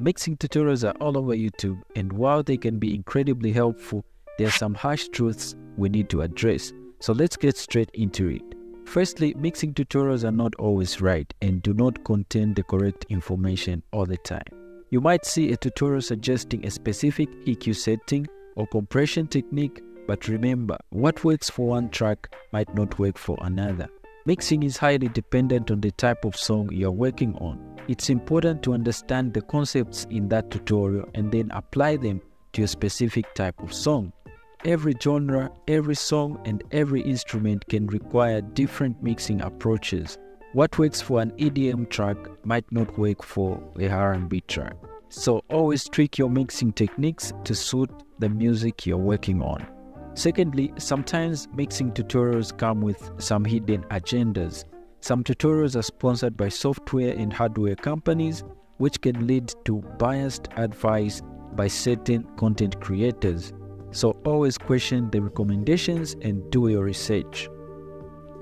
Mixing tutorials are all over YouTube, and while they can be incredibly helpful, there are some harsh truths we need to address. So let's get straight into it. Firstly, mixing tutorials are not always right and do not contain the correct information all the time. You might see a tutorial suggesting a specific EQ setting or compression technique, but remember, what works for one track might not work for another. Mixing is highly dependent on the type of song you're working on. It's important to understand the concepts in that tutorial and then apply them to a specific type of song. Every genre, every song, and every instrument can require different mixing approaches. What works for an EDM track might not work for a R&B track. So always tweak your mixing techniques to suit the music you're working on. Secondly, sometimes mixing tutorials come with some hidden agendas. Some tutorials are sponsored by software and hardware companies, which can lead to biased advice by certain content creators. So always question the recommendations and do your research.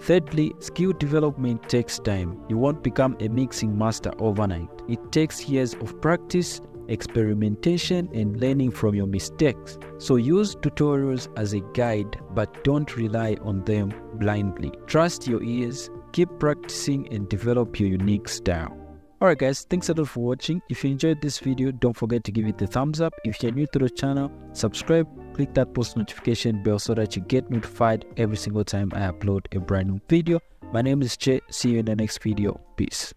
Thirdly, skill development takes time. You won't become a mixing master overnight. It takes years of practice, experimentation, and learning from your mistakes. So use tutorials as a guide, but don't rely on them blindly. Trust your ears, keep practicing, and develop your unique style. Alright guys, thanks a lot for watching. If you enjoyed this video, don't forget to give it a thumbs up. If you're new to the channel, subscribe, click that post notification bell so that you get notified every single time I upload a brand new video. My name is Che. See you in the next video. Peace.